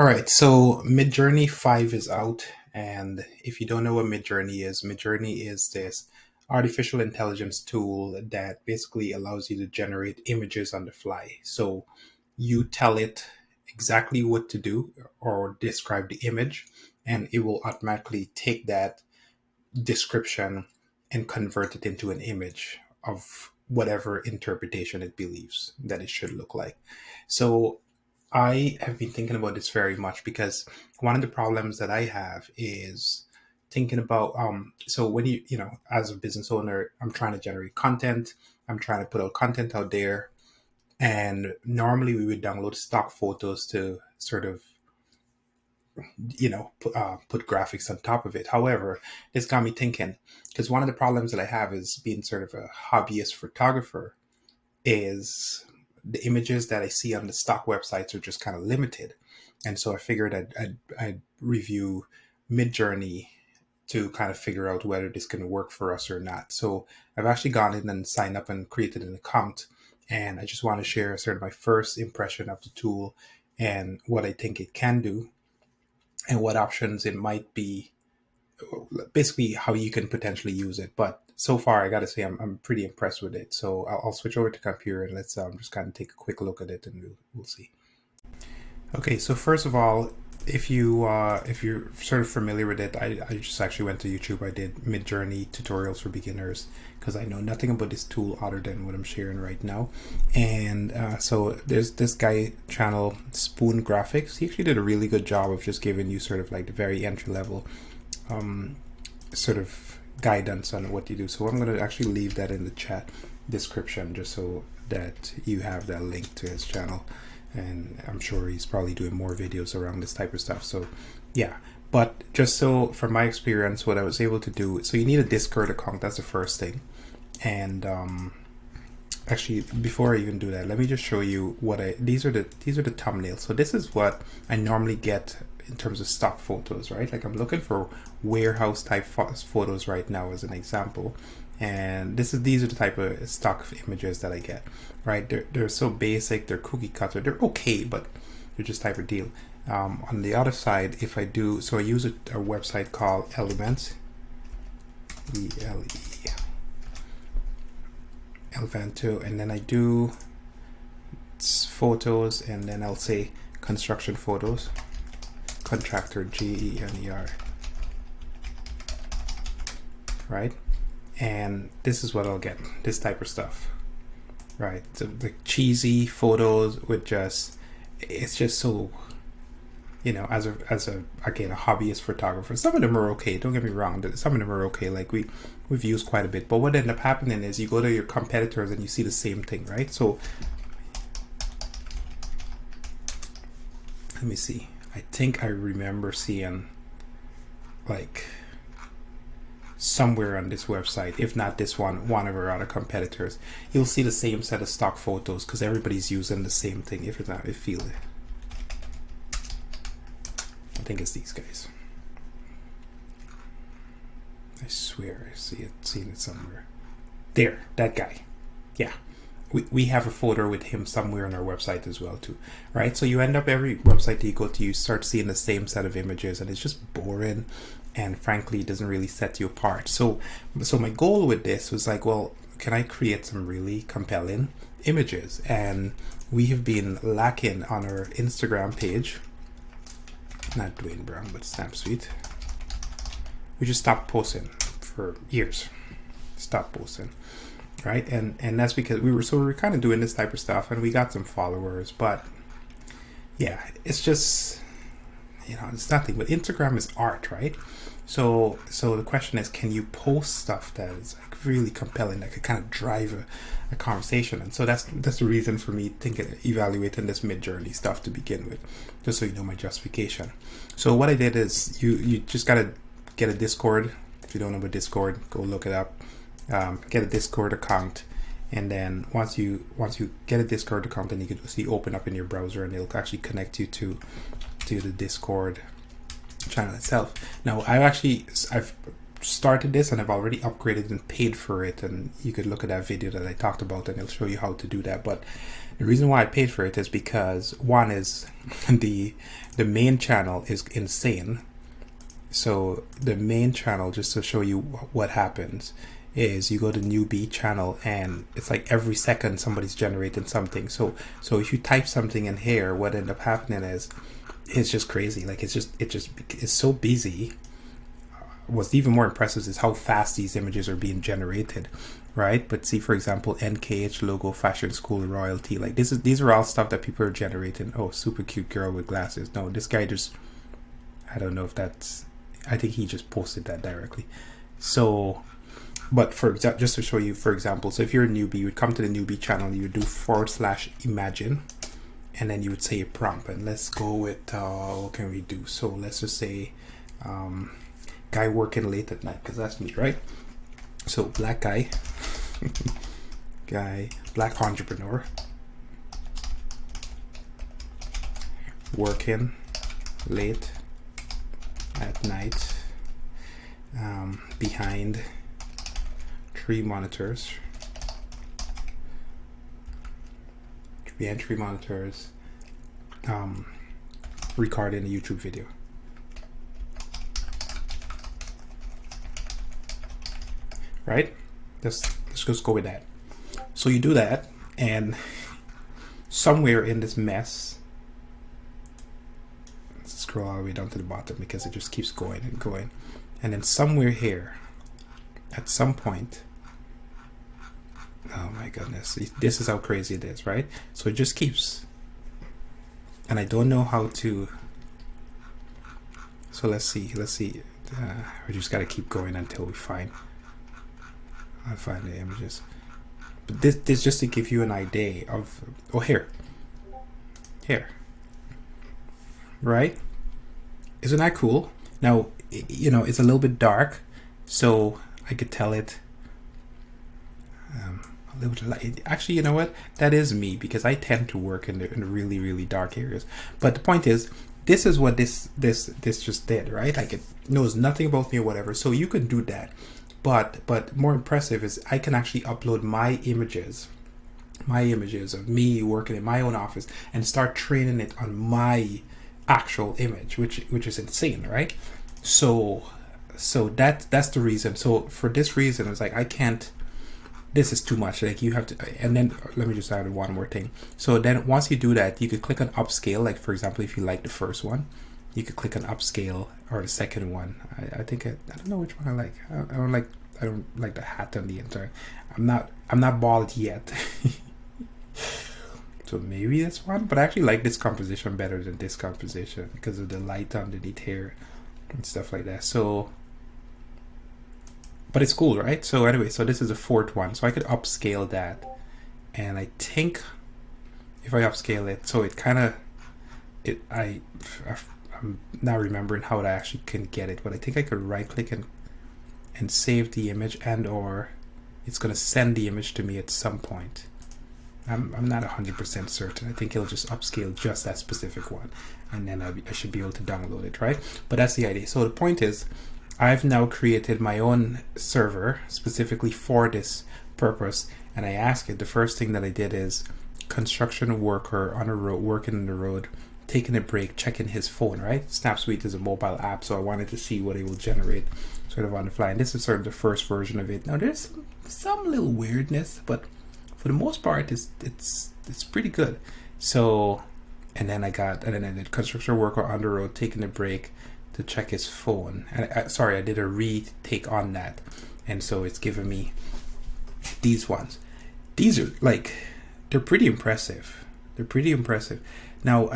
All right, so MidJourney 5 is out, and if you don't know what MidJourney is this artificial intelligence tool that basically allows you to generate images on the fly. So you tell it exactly what to do or describe the image, and it will automatically take that description and convert it into an image of whatever interpretation it believes that it should look like. So I have been thinking about this very much because one of the problems that I have is thinking about so when you as a business owner, I'm trying to generate content, I'm trying to put out content out there, and normally we would download stock photos to sort of put graphics on top of it. However, this got me thinking because one of the problems that I have is being sort of a hobbyist photographer is the images that I see on the stock websites are just kind of limited. And so I figured I'd review MidJourney to kind of figure out whether this can work for us or not. So I've actually gone in and signed up and created an account. And I just want to share sort of my first impression of the tool and what I think it can do and what options it might be, basically how you can potentially use it. But so far, I got to say, I'm pretty impressed with it. So I'll switch over to computer and let's just kind of take a quick look at it and we'll see. Okay, so first of all, if you're sort of familiar with it, I just actually went to YouTube. I did MidJourney tutorials for beginners because I know nothing about this tool other than what I'm sharing right now. And so there's this guy channel, Spoon Graphics. He actually did a really good job of just giving you sort of like the very entry level sort of guidance on what you do. So I'm going to actually leave that in the chat description just so that you have that link to his channel. And I'm sure he's probably doing more videos around this type of stuff. So yeah, but just so from my experience, what I was able to do, so you need a Discord account. That's the first thing. And actually, before I even do that, let me just show you what these are the thumbnails. So this is what I normally get in terms of stock photos, right? Like I'm looking for warehouse type photos right now as an example. And these are the type of stock images that I get, right? They're so basic, they're cookie cutter, they're okay, but they're just type of deal. On the other side, if I do, so I use a website called Element, E-L-E, Elementor, and then I do photos, and then I'll say construction photos, contractor, G-E-N-E-R, right? And this is what I'll get, this type of stuff, right? So the cheesy photos with it's just so, as a again, a hobbyist photographer, some of them are okay, don't get me wrong, some of them are okay, like we've used quite a bit, but what ended up happening is you go to your competitors and you see the same thing, right? So let me see, I think I remember seeing like somewhere on this website, if not this one of our other competitors, you'll see the same set of stock photos because everybody's using the same thing. If it's not, I feel it. I think it's these guys. I swear I seen it somewhere. There, that guy. Yeah. We have a photo with him somewhere on our website as well too, right? So you end up every website that you go to, you start seeing the same set of images and it's just boring, and frankly it doesn't really set you apart. So my goal with this was like, well, can I create some really compelling images? And we have been lacking on our Instagram page, not Dwayne Brown but Snapsuite. We just stopped posting for years. Stopped posting, right? And that's because we were kind of doing this type of stuff and we got some followers, but yeah, it's just, it's nothing. But Instagram is art, right? So the question is, can you post stuff that is like really compelling, that could kind of drive a conversation? And so that's the reason for me evaluating this MidJourney stuff to begin with, just so you know my justification. So what I did is you just gotta get a Discord. If you don't know about Discord, go look it up. Get a Discord account, and then once you get a Discord account, then you can see open up in your browser and it'll actually connect you to the Discord channel itself. Now I've started this and I've already upgraded and paid for it, and you could look at that video that I talked about and it'll show you how to do that. But the reason why I paid for it is because one is the main channel is insane. So the main channel, just to show you what happens, is you go to newbie channel and it's like every second somebody's generating something. So if you type something in here, what end up happening is it's just crazy. Like it's so busy. What's even more impressive is how fast these images are being generated, right? But see, for example, NKH logo, fashion school, royalty, like these are all stuff that people are generating. Oh, super cute girl with glasses. No, this guy just, I don't know if that's, I think he just posted that directly. So, but for example, just to show you, for example, so if you're a newbie, you would come to the newbie channel, you would do /imagine, and then you would say a prompt. And let's go with, what can we do? So let's just say, guy working late at night, because that's me, right? So black guy, black entrepreneur, working late at night, behind 3 monitors, recording a YouTube video. Right? Let's just go with that. So you do that, and somewhere in this mess, let's scroll all the way down to the bottom because it just keeps going and going. And then somewhere here, at some point, oh my goodness, this is how crazy it is, right? So it just keeps, and I don't know how to, so let's see, we just got to keep going until we find the images. But this just to give you an idea of, oh, here, right? Isn't that cool? Now, you know, it's a little bit dark, so I could tell it a little bit light. Actually, you know what? That is me, because I tend to work in the really, really dark areas. But the point is, this is what this just did, right? Like, it knows nothing about me or whatever. So you can do that. But more impressive is I can actually upload my images of me working in my own office and start training it on my actual image, which is insane, right? So that's the reason. So for this reason, it's like I can't, this is too much. Like, you have to, and then let me just add one more thing. So then once you do that, you could click on upscale. Like, for example, if you like the first one, you could click on upscale, or the second one. I think I don't know which one I like. I don't like the hat on the inside. I'm not bald yet. So maybe this one, but I actually like this composition better than this composition because of the light underneath here and stuff like that. So, but it's cool, right? So anyway, so this is the fourth one. So I could upscale that, and I think if I upscale it, so it kind of, I'm not remembering how I actually can get it, but I think I could right click and save the image, and or it's going to send the image to me at some point. I'm not 100% certain. I think it'll just upscale just that specific one, and then I should be able to download it, right? But that's the idea. So the point is, I've now created my own server specifically for this purpose, and I asked it, the first thing that I did is construction worker on a road, working on the road, taking a break, checking his phone, right? SnapSuite is a mobile app, so I wanted to see what it will generate sort of on the fly. And this is sort of the first version of it. Now there's some little weirdness, but for the most part, it's pretty good. So, and then I did construction worker on the road, taking a break to check his phone. And I did a retake on that, and so it's giving me these ones. These are like, they're pretty impressive. Now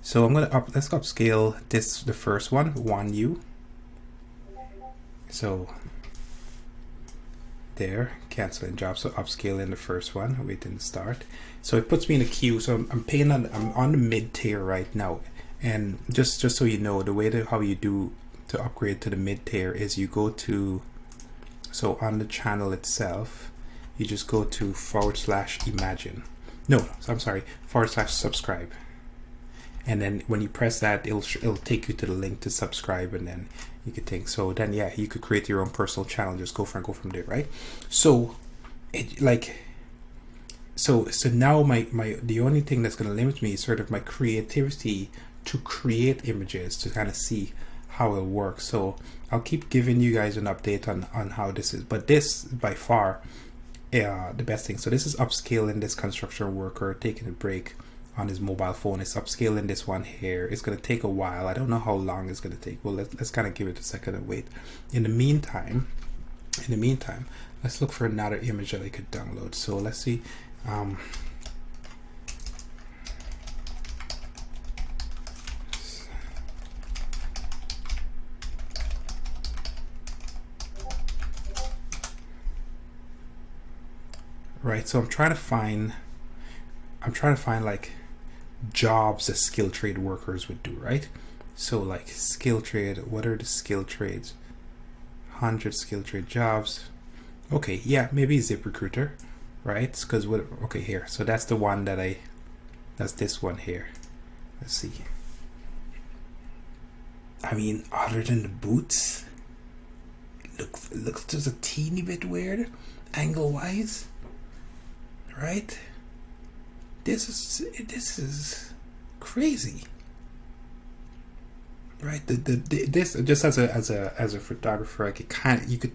so I'm gonna let's upscale this, the first one, 1U. So there, canceling job. So upscaling the first one, we didn't start. So it puts me in a queue. So I'm on the mid tier right now. And just so you know, the way how you do to upgrade to the mid tier is you go to, so on the channel itself, you just go to /imagine. No, I'm sorry, /subscribe. and then when you press that, it'll take you to the link to subscribe, and then you could think. So then yeah, you could create your own personal channel, just go from there, right? So it like so now my the only thing that's going to limit me is sort of my creativity to create images, to kind of see how it works. So I'll keep giving you guys an update on how this is, but this by far the best thing. So this is upscaling this construction worker, taking a break on his mobile phone. It's upscaling this one here. It's going to take a while. I don't know how long it's going to take. Well, let's kind of give it a second and wait. In the meantime, let's look for another image that I could download. So let's see. Right, so I'm trying to find like jobs that skilled trade workers would do, right? So like skilled trade, what are the skilled trades? 100 skilled trade jobs. Okay, yeah, maybe ZipRecruiter, right? Because what? Okay, here. So that's the one that that's this one here. Let's see. I mean, other than the boots, it looks just a teeny bit weird, angle-wise, right? This is crazy, right? This just as a photographer, you could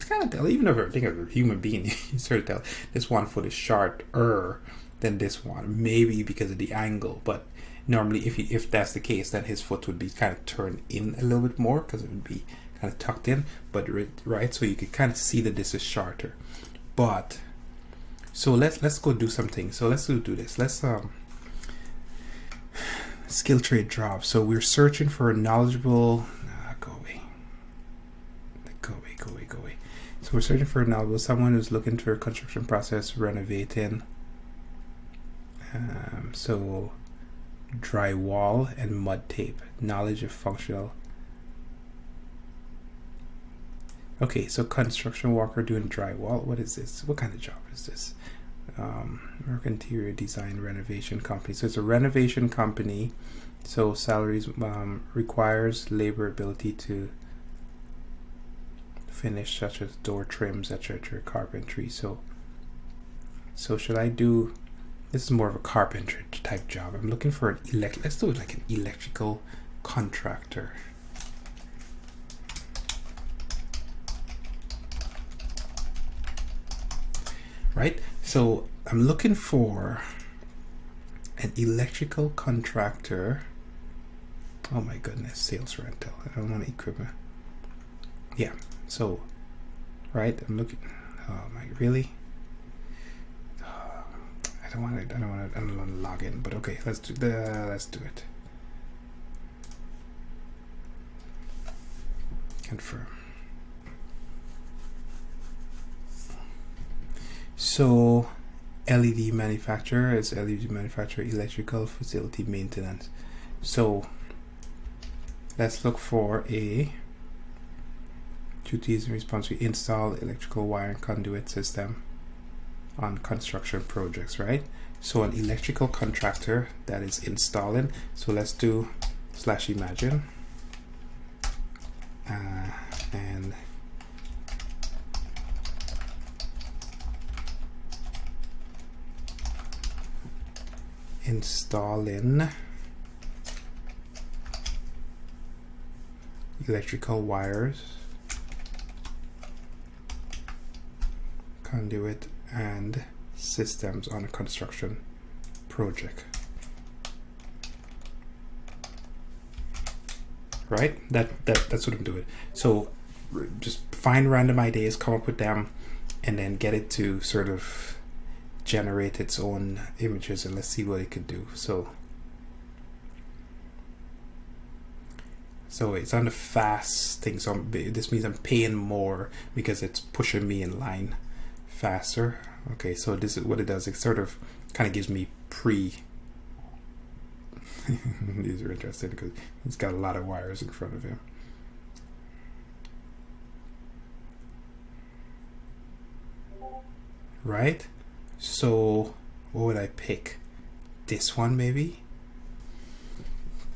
kind of tell, even if I think of a human being, you sort of tell this one foot is shorter than this one, maybe because of the angle. But normally, if that's the case, then his foot would be kind of turned in a little bit more because it would be kind of tucked in. But right, so you could kind of see that this is shorter. But so let's go do something. So let's do this. Let's skill trade job. So we're searching for a knowledgeable. Go away. So we're searching for a knowledgeable someone who's looking for a construction process, renovating. So drywall and mud tape. Knowledge of functional. Okay, so construction worker doing drywall. What is this? What kind of job is this? Work interior design renovation company. So it's a renovation company. So salaries requires labor ability to finish, such as door trims, etc., carpentry. So should I do? This is more of a carpenter type job. I'm looking for an let's do it like an electrical contractor. Right? So I'm looking for an electrical contractor. Oh my goodness, sales rental. I don't want equipment. Yeah. So, right? I'm looking. Oh my, really? I don't want to log in. But okay, let's do it. Confirm. So LED manufacturer is LED manufacturer, electrical facility maintenance. So let's look for a duties and responsibility, install electrical wire and conduit system on construction projects, right? So an electrical contractor that is installing. So let's do /imagine and installing electrical wires, conduit and systems on a construction project. Right? That's what I'm doing. So just find random ideas, come up with them, and then get it to sort of generate its own images, and let's see what it could do. So it's on the fast thing, so this means I'm paying more because it's pushing me in line faster. Okay, so this is what it does. It sort of kind of gives me these are interesting because he's got a lot of wires in front of him. Right? So what would I pick? This one maybe?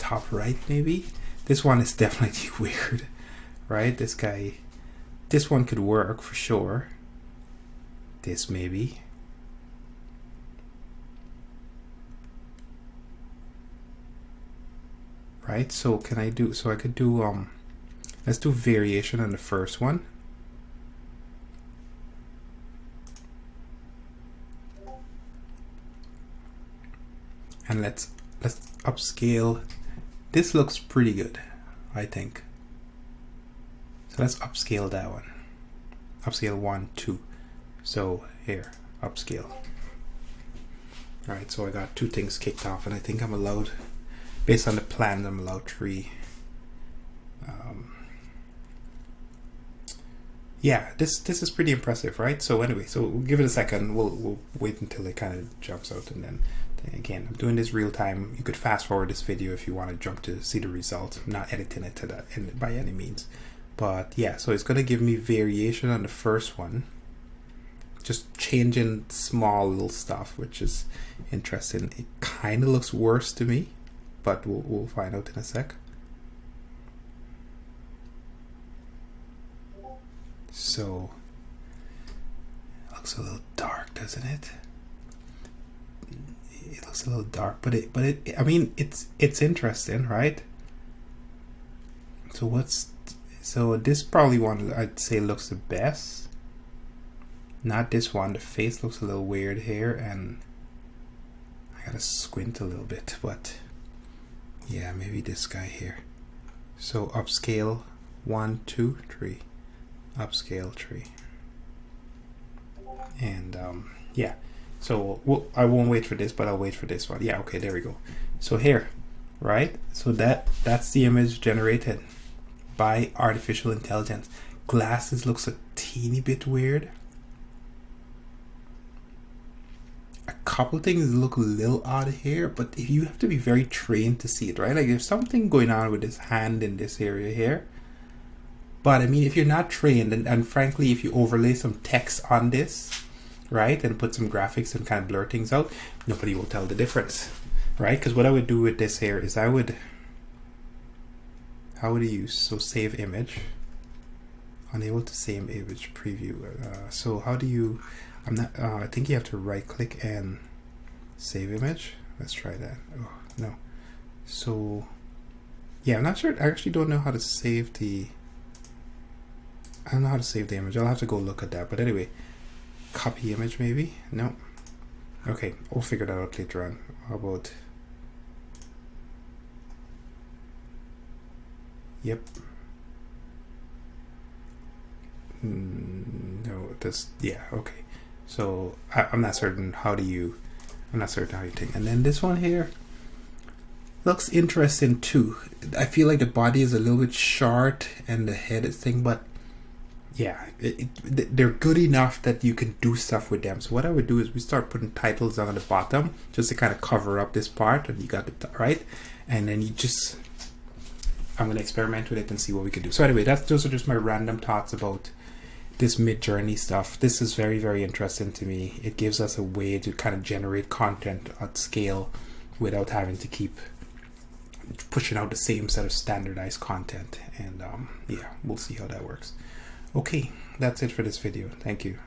top right maybe. This one is definitely weird, right? This guy, this one could work for sure. This maybe. Right, so can I do, so I could do, let's do variation on the first one. And let's upscale. This looks pretty good, I think. So let's upscale that one. Upscale 1, 2. So here, upscale. All right, so I got 2 things kicked off, and I think I'm allowed, based on the plan, I'm allowed 3. Yeah, this is pretty impressive, right? So anyway, so we'll give it a second. We'll wait until it kind of jumps out, and then again, I'm doing this real time. You could fast forward this video if you want to jump to see the result. I'm not editing it to that by any means, but yeah. So it's gonna give me variation on the first one, just changing small little stuff, which is interesting. It kind of looks worse to me, but we'll find out in a sec. So it looks a little dark, doesn't it? It looks a little dark, but it I mean, it's interesting, right? So this probably one I'd say looks the best. Not this one. The face looks a little weird here, and I gotta squint a little bit, but yeah, maybe this guy here. So upscale 1, 2, 3. Upscale 3. And yeah, so I won't wait for this, but I'll wait for this one. Yeah, okay, there we go. So here, right? So that's the image generated by artificial intelligence. Glasses looks a teeny bit weird. A couple things look a little odd here, but you have to be very trained to see it, right? Like there's something going on with his hand in this area here. But I mean, if you're not trained, and frankly, if you overlay some text on this, right, and put some graphics and kind of blur things out, nobody will tell the difference, right? Because what I would do with this here is how would I use, so save image, unable to save image preview. So how do you, I think you have to right click and save image. Let's try that. Oh, no. So yeah, I'm not sure. I actually don't know how to save the, I don't know how to save the image. I'll have to go look at that. But anyway, copy image maybe? No. Okay, we'll figure that out later on. How about, yep. No, this, yeah, okay. So I'm not certain how do you, I'm not certain how you think. And then this one here looks interesting too. I feel like the body is a little bit short and the head is thing, but yeah, they're good enough that you can do stuff with them. So what I would do is we start putting titles on the bottom just to kind of cover up this part, and you got it right, and then you just, I'm going to experiment with it and see what we can do. So anyway, those are just my random thoughts about this MidJourney stuff. This is very, very interesting to me. It gives us a way to kind of generate content at scale without having to keep pushing out the same set of standardized content. And yeah, we'll see how that works. Okay, that's it for this video. Thank you.